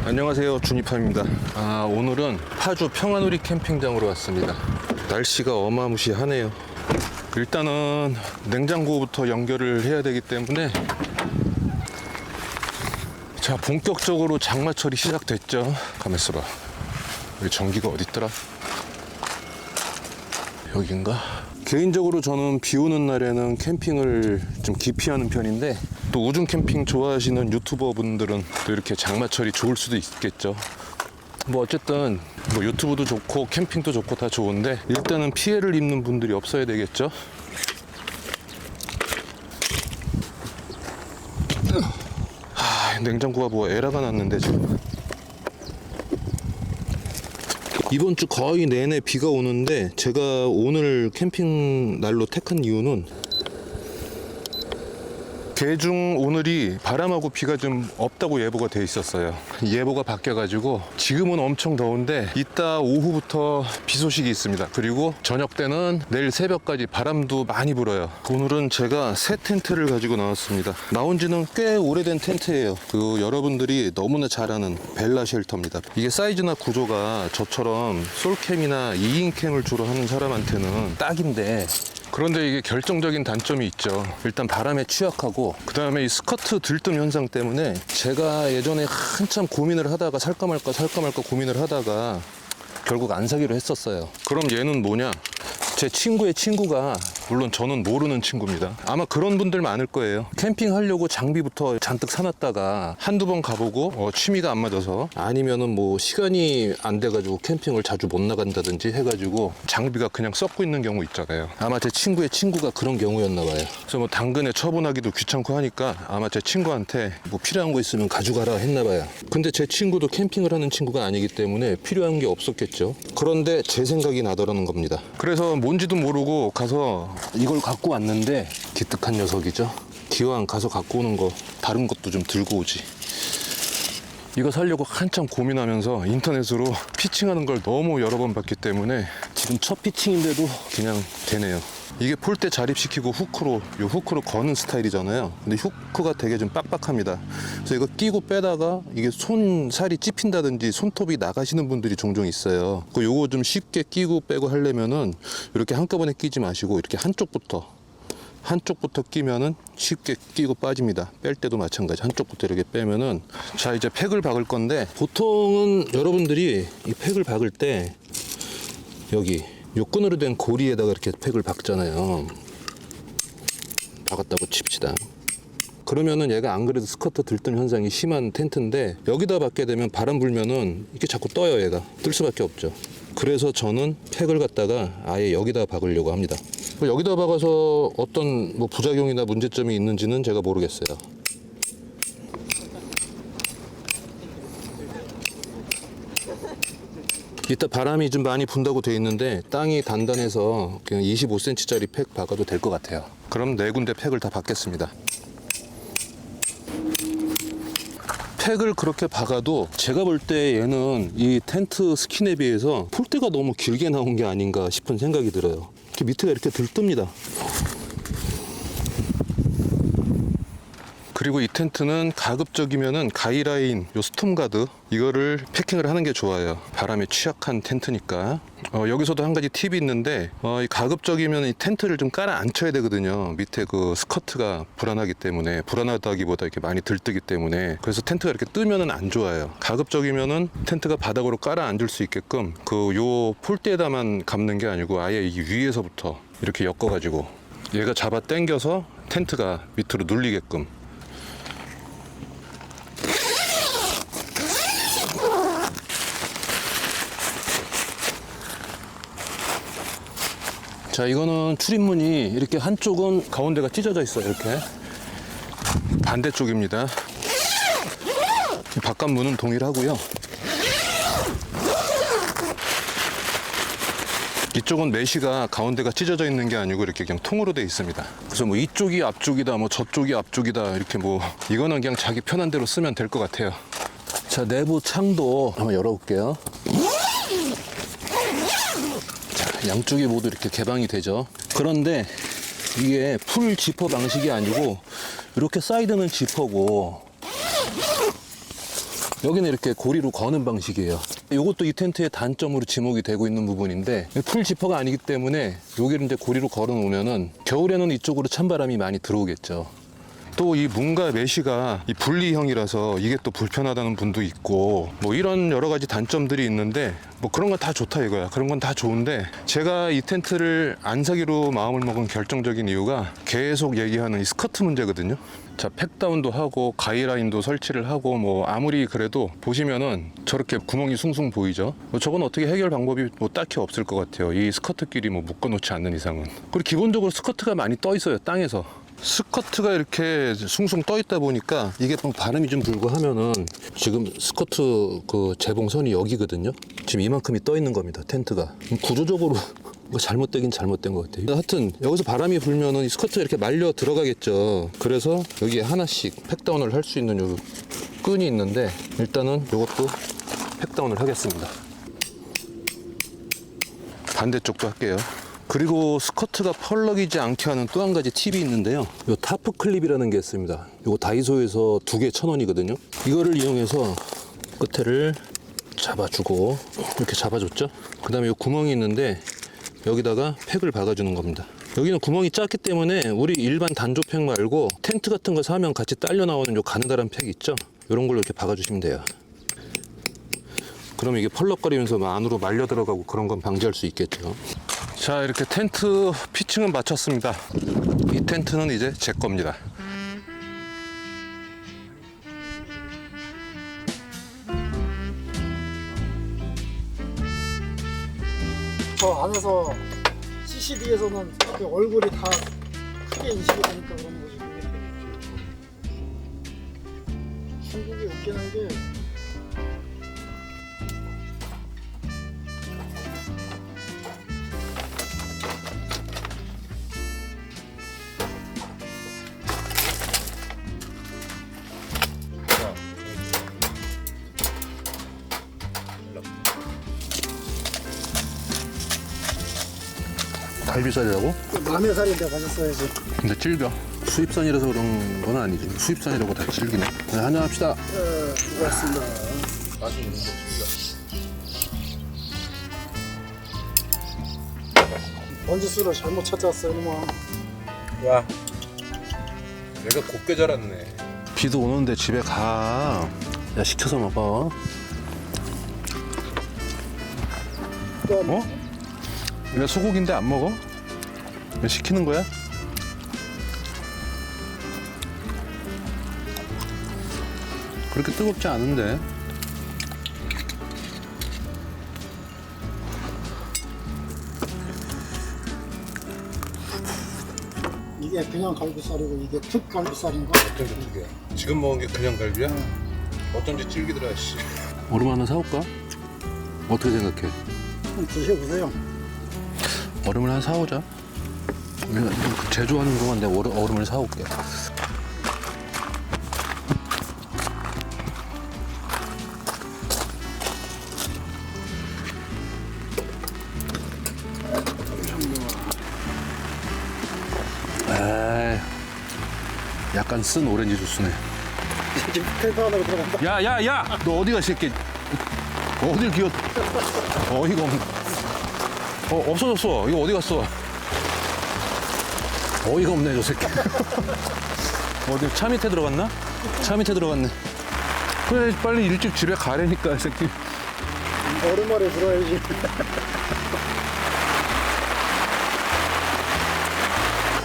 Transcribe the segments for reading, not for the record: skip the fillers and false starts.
안녕하세요, 준이파입니다. 오늘은 파주 평화누리 캠핑장으로 왔습니다. 날씨가 어마무시하네요. 일단은 냉장고부터 연결을 해야 되기 때문에, 자, 본격적으로 장마철이 시작됐죠. 가만있어 봐. 여기 전기가 어딨더라? 여긴가? 개인적으로 저는 비 오는 날에는 캠핑을 좀 기피하는 편인데, 또 우중 캠핑 좋아하시는 유튜버 분들은 또 이렇게 장마철이 좋을 수도 있겠죠. 뭐 어쨌든 뭐 유튜브도 좋고 캠핑도 좋고 다 좋은데, 일단은 피해를 입는 분들이 없어야 되겠죠. 냉장고가 뭐 에러가 났는데 지금. 이번 주 거의 내내 비가 오는데, 제가 오늘 캠핑 날로 택한 이유는 개중 오늘이 바람하고 비가 좀 없다고 예보가 돼 있었어요. 예보가 바뀌어가지고 지금은 엄청 더운데 이따 오후부터 비 소식이 있습니다. 그리고 저녁 때는 내일 새벽까지 바람도 많이 불어요. 오늘은 제가 새 텐트를 가지고 나왔습니다. 나온 지는 꽤 오래된 텐트예요. 여러분들이 너무나 잘 아는 벨라 쉘터입니다. 이게 사이즈나 구조가 저처럼 솔캠이나 2인 캠을 주로 하는 사람한테는 딱인데, 그런데 이게 결정적인 단점이 있죠. 일단 바람에 취약하고, 그 다음에 이 스커트 들뜸 현상 때문에 제가 예전에 한참 고민을 하다가 살까 말까 고민을 하다가 결국 안 사기로 했었어요. 그럼 얘는 뭐냐? 제 친구의 친구가, 물론 저는 모르는 친구입니다. 아마 그런 분들 많을 거예요. 캠핑하려고 장비부터 잔뜩 사놨다가 한두 번 가보고 취미가 안 맞아서, 아니면은 뭐 시간이 안 돼가지고 캠핑을 자주 못 나간다든지 해가지고 장비가 그냥 썩고 있는 경우 있잖아요. 아마 제 친구의 친구가 그런 경우였나 봐요. 그래서 뭐 당근에 처분하기도 귀찮고 하니까 아마 제 친구한테 뭐 필요한 거 있으면 가져가라 했나 봐요. 근데 제 친구도 캠핑을 하는 친구가 아니기 때문에 필요한 게 없었겠죠. 그런데 제 생각이 나더라는 겁니다. 그래서 뭔지도 모르고 가서 이걸 갖고 왔는데, 기특한 녀석이죠. 기왕 가서 갖고 오는 거 다른 것도 좀 들고 오지. 이거 사려고 한참 고민하면서 인터넷으로 피칭하는 걸 너무 여러 번 봤기 때문에 지금 첫 피칭인데도 그냥 되네요. 이게 폴대 자립시키고 후크로 거는 스타일이잖아요. 근데 후크가 되게 좀 빡빡합니다. 그래서 이거 끼고 빼다가 이게 손살이 찝힌다든지 손톱이 나가시는 분들이 종종 있어요. 요거 좀 쉽게 끼고 빼고 하려면은 이렇게 한꺼번에 끼지 마시고 이렇게 한쪽부터 끼면은 쉽게 끼고 빠집니다. 뺄 때도 마찬가지. 한쪽부터 이렇게 빼면은. 자, 이제 팩을 박을 건데, 보통은 여러분들이 이 팩을 박을 때 여기 요 끈으로 된 고리에다가 이렇게 팩을 박잖아요. 박았다고 칩시다. 그러면은 얘가 안 그래도 스커트 들뜸 현상이 심한 텐트인데, 여기다 박게 되면 바람 불면은 이게 자꾸 떠요. 얘가 뜰 수밖에 없죠. 그래서 저는 팩을 갖다가 아예 여기다 박으려고 합니다. 여기다 박아서 어떤 뭐 부작용이나 문제점이 있는지는 제가 모르겠어요. 이따 바람이 좀 많이 분다고 돼 있는데, 땅이 단단해서 그냥 25cm짜리 팩 박아도 될 것 같아요. 그럼 4군데 팩을 다 박겠습니다. 팩을 그렇게 박아도 제가 볼 때 얘는 이 텐트 스킨에 비해서 폴대가 너무 길게 나온 게 아닌가 싶은 생각이 들어요. 이렇게 밑에가 이렇게 들뜹니다. 그리고 이 텐트는 가급적이면은 가이라인, 요 스톰가드, 이거를 패킹을 하는 게 좋아요. 바람에 취약한 텐트니까. 여기서도 한 가지 팁이 있는데, 가급적이면 이 텐트를 좀 깔아 앉혀야 되거든요. 밑에 그 스커트가 불안하기 때문에, 불안하다기보다 이렇게 많이 들뜨기 때문에. 그래서 텐트가 이렇게 뜨면은 안 좋아요. 가급적이면은 텐트가 바닥으로 깔아 앉을 수 있게끔 요 폴대에다만 감는 게 아니고 아예 이 위에서부터 이렇게 엮어가지고 얘가 잡아 당겨서 텐트가 밑으로 눌리게끔. 자, 이거는 출입문이 이렇게 한쪽은 가운데가 찢어져 있어요. 이렇게 반대쪽입니다. 바깥 문은 동일하고요. 이쪽은 메시가 가운데가 찢어져 있는 게 아니고 이렇게 그냥 통으로 돼 있습니다. 그래서 뭐 이쪽이 앞쪽이다, 뭐 저쪽이 앞쪽이다, 이렇게 뭐 이거는 그냥 자기 편한 대로 쓰면 될 것 같아요. 자, 내부 창도 한번 열어볼게요. 자, 양쪽이 모두 이렇게 개방이 되죠. 그런데 이게 풀 지퍼 방식이 아니고 이렇게 사이드는 지퍼고 여기는 이렇게 고리로 거는 방식이에요. 이것도 이 텐트의 단점으로 지목이 되고 있는 부분인데 풀 지퍼가 아니기 때문에 여기를 이제 고리로 걸어 놓으면은 겨울에는 이쪽으로 찬바람이 많이 들어오겠죠. 또 이 문과 메쉬가 이 분리형이라서 이게 또 불편하다는 분도 있고 뭐 이런 여러 가지 단점들이 있는데 뭐 그런 건 다 좋다 이거야. 그런 건 다 좋은데 제가 이 텐트를 안 사기로 마음을 먹은 결정적인 이유가 계속 얘기하는 이 스커트 문제거든요. 자, 팩다운도 하고 가이라인도 설치를 하고 뭐 아무리 그래도 보시면은 저렇게 구멍이 숭숭 보이죠. 뭐 저건 어떻게 해결 방법이 뭐 딱히 없을 것 같아요. 이 스커트끼리 뭐 묶어 놓지 않는 이상은. 그리고 기본적으로 스커트가 많이 떠 있어요, 땅에서. 스커트가 이렇게 숭숭 떠 있다 보니까 이게 바람이 좀 불고 하면은 지금 스커트 그 재봉선이 여기거든요. 지금 이만큼이 떠 있는 겁니다, 텐트가. 구조적으로 뭐 잘못되긴 잘못된 것 같아요. 하여튼 여기서 바람이 불면은 이 스커트가 이렇게 말려 들어가겠죠. 그래서 여기에 하나씩 팩다운을 할 수 있는 요 끈이 있는데 일단은 이것도 팩다운을 하겠습니다. 반대쪽도 할게요. 그리고 스커트가 펄럭이지 않게 하는 또 한 가지 팁이 있는데요. 요 타프 클립이라는 게 있습니다. 이거 다이소에서 2개 1,000원이거든요. 이거를 이용해서 끝에를 잡아주고 이렇게 잡아줬죠. 그 다음에 요 구멍이 있는데 여기다가 팩을 박아주는 겁니다. 여기는 구멍이 작기 때문에 우리 일반 단조팩 말고 텐트 같은 거 사면 같이 딸려 나오는 요 가느다란 팩 있죠. 이런 걸로 이렇게 박아주시면 돼요. 그러면 이게 펄럭거리면서 안으로 말려 들어가고 그런 건 방지할 수 있겠죠. 자, 이렇게 텐트 피칭은 마쳤습니다. 이 텐트는 이제 제 겁니다. 저 안에서 CCD에서는 얼굴이 다 크게 인식이 되니까 그런 거지. 한국이 웃긴 한 게 갈비살이라고? 남의 살인데 가졌어야지. 근데 질겨. 수입산이라서 그런 건 아니지. 수입산이라고 다 질기네. 네, 한잔합시다. 수고하셨습니다. 맛이 있는 거 번지수를 잘못 찾아왔어요, 이놈아. 야, 내가 곱게 자랐네. 비도 오는데 집에 가. 야, 시켜서 먹어. 어? 왜 소고기인데 안 먹어? 왜 시키는 거야? 그렇게 뜨겁지 않은데. 이게 그냥 갈비살이고 이게 특 갈비살인가? 어떤 게 두 개야? 지금 먹은 게 그냥 갈비야? 어쩐지 질기더라, 씨. 얼음 하나 사올까? 어떻게 생각해? 한번 드셔보세요. 얼음을 하나 사오자. 제조하는 동안 내가 얼음을 사올게. 에이, 약간 쓴 오렌지 주스네. 지금 텐트 하나로 들어간다. 야야야! 너 어디 가, 새끼? 어딜 기어? 어이가 없네. 없어졌어. 이거 어디 갔어? 어이가 없네, 저 새끼. 어디 차 밑에 들어갔나? 차 밑에 들어갔네. 그래, 빨리 일찍 집에 가라니까, 이 새끼. 얼음 아래 들어야지.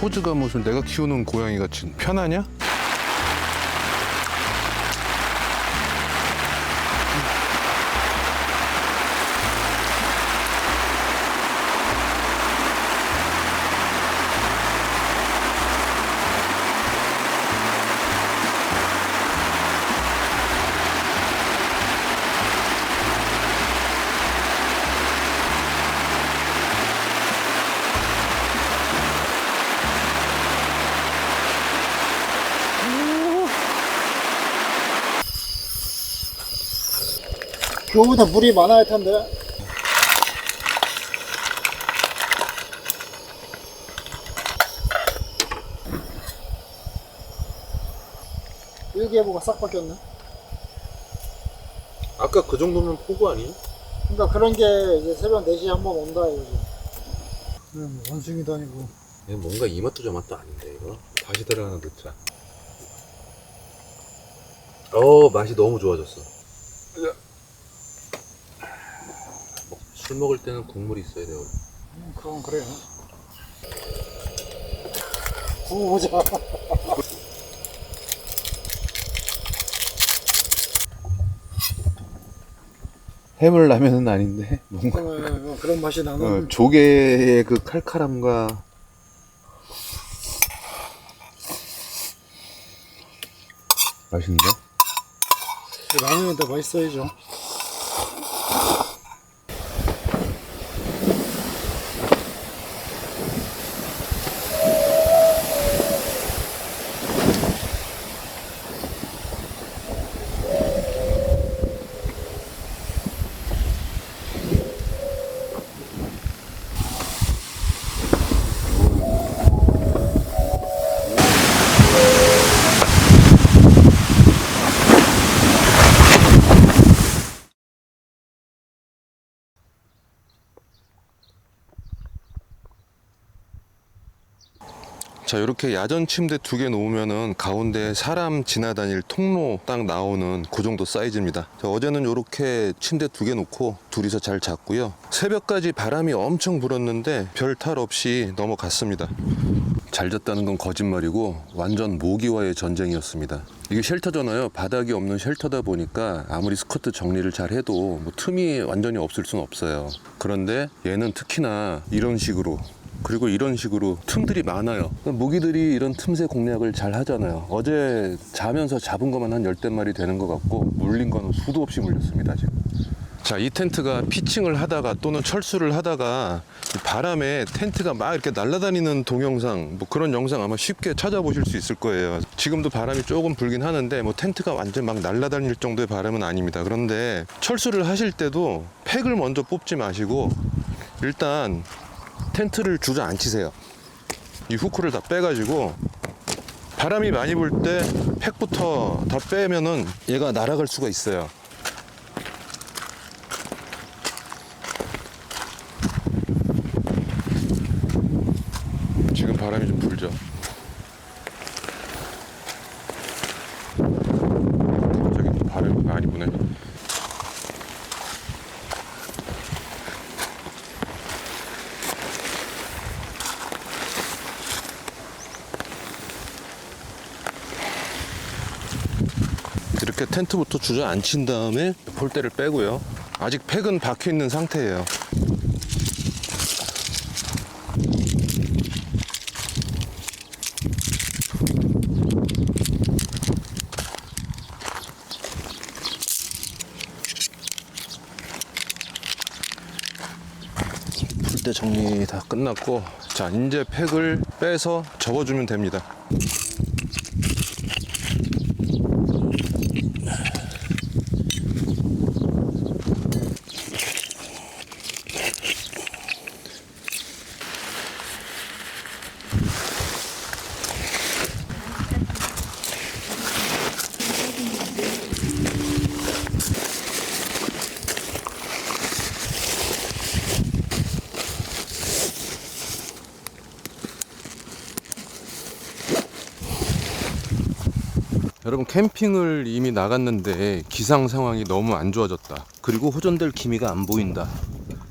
포즈가 무슨 내가 키우는 고양이 같이 편하냐? 그거보다 물이 많아야 할 텐데. 일기예보가 싹 바뀌었네. 아까 그 정도면 포구 아니에요? 그러니까 그런 게 이제 새벽 4시에 한 번 온다 이거지. 뭐 원숭이도 아니고. 뭔가 이 맛도 저 맛도 아닌데 이거. 다시다를 하나 넣자. 맛이 너무 좋아졌어. 술 먹을 때는 국물이 있어야 돼요. 그건 그래요. 구워보자. 해물라면은 아닌데 뭔가 그런 맛이 나는. 조개의 그 칼칼함과 맛있는데? 라면이 더 맛있어야죠. 자, 이렇게 야전 침대 2개 놓으면은 가운데 사람 지나다닐 통로 딱 나오는 그 정도 사이즈입니다. 자, 어제는 이렇게 침대 2개 놓고 둘이서 잘 잤고요. 새벽까지 바람이 엄청 불었는데 별 탈 없이 넘어갔습니다. 잘 잤다는 건 거짓말이고 완전 모기와의 전쟁이었습니다. 이게 쉘터잖아요. 바닥이 없는 쉘터다 보니까 아무리 스커트 정리를 잘 해도 뭐 틈이 완전히 없을 수는 없어요. 그런데 얘는 특히나 이런 식으로, 그리고 이런 식으로 틈들이 많아요. 모기들이 이런 틈새 공략을 잘 하잖아요. 어제 자면서 잡은 것만 한 10대 마리 되는 것 같고 물린 거는 수도 없이 물렸습니다 지금. 자, 이 텐트가 피칭을 하다가 또는 철수를 하다가 바람에 텐트가 막 이렇게 날아다니는 동영상, 뭐 그런 영상 아마 쉽게 찾아보실 수 있을 거예요. 지금도 바람이 조금 불긴 하는데 뭐 텐트가 완전 막 날아다닐 정도의 바람은 아닙니다. 그런데 철수를 하실 때도 팩을 먼저 뽑지 마시고 일단 텐트를 주저앉히세요. 이 후크를 다 빼가지고 바람이 많이 불 때 팩부터 다 빼면은 얘가 날아갈 수가 있어요. 지금 바람이 좀 불죠. 갑자기 또 바람이 많이 부네. 이렇게 텐트부터 주저앉힌 다음에 폴대를 빼고요. 아직 팩은 박혀 있는 상태예요. 폴대 정리 다 끝났고, 자, 이제 팩을 빼서 접어주면 됩니다. 여러분, 캠핑을 이미 나갔는데 기상 상황이 너무 안 좋아졌다, 그리고 호전될 기미가 안 보인다.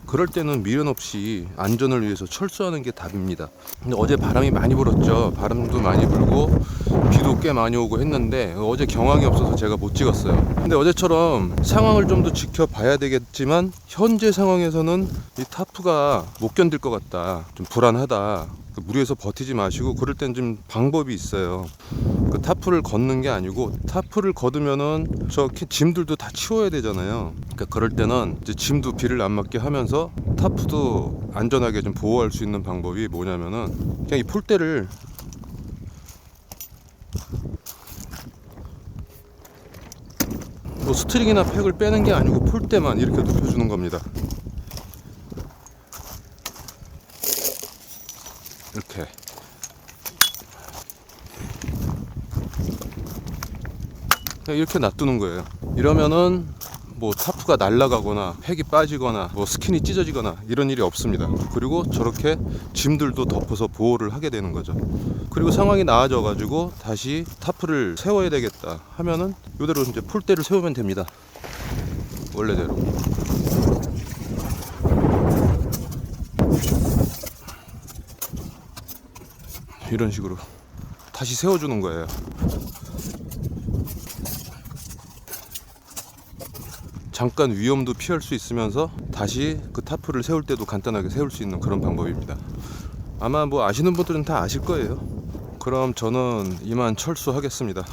그럴 때는 미련 없이 안전을 위해서 철수하는 게 답입니다. 근데 어제 바람이 많이 불었죠. 바람도 많이 불고 비도 꽤 많이 오고 했는데 어제 경황이 없어서 제가 못 찍었어요. 근데 어제처럼 상황을 좀 더 지켜봐야 되겠지만 현재 상황에서는 이 타프가 못 견딜 것 같다, 좀 불안하다, 무리해서 버티지 마시고, 그럴 땐 좀 방법이 있어요. 그 타프를 걷는 게 아니고, 타프를 걷으면은 저 짐들도 다 치워야 되잖아요. 그러니까 그럴 때는 이제 짐도 비를 안 맞게 하면서 타프도 안전하게 좀 보호할 수 있는 방법이 뭐냐면은 그냥 이 폴대를 뭐 스트링이나 팩을 빼는 게 아니고 폴대만 이렇게 눕혀주는 겁니다. 이렇게 그냥 이렇게 놔두는 거예요. 이러면은 뭐 타프가 날아가거나 팩이 빠지거나 뭐 스킨이 찢어지거나 이런 일이 없습니다. 그리고 저렇게 짐들도 덮어서 보호를 하게 되는 거죠. 그리고 상황이 나아져 가지고 다시 타프를 세워야 되겠다 하면은 이대로 이제 폴대를 세우면 됩니다. 원래대로. 이런 식으로 다시 세워주는 거예요. 잠깐 위험도 피할 수 있으면서 다시 그 타프를 세울 때도 간단하게 세울 수 있는 그런 방법입니다. 아마 뭐 아시는 분들은 다 아실 거예요. 그럼 저는 이만 철수하겠습니다.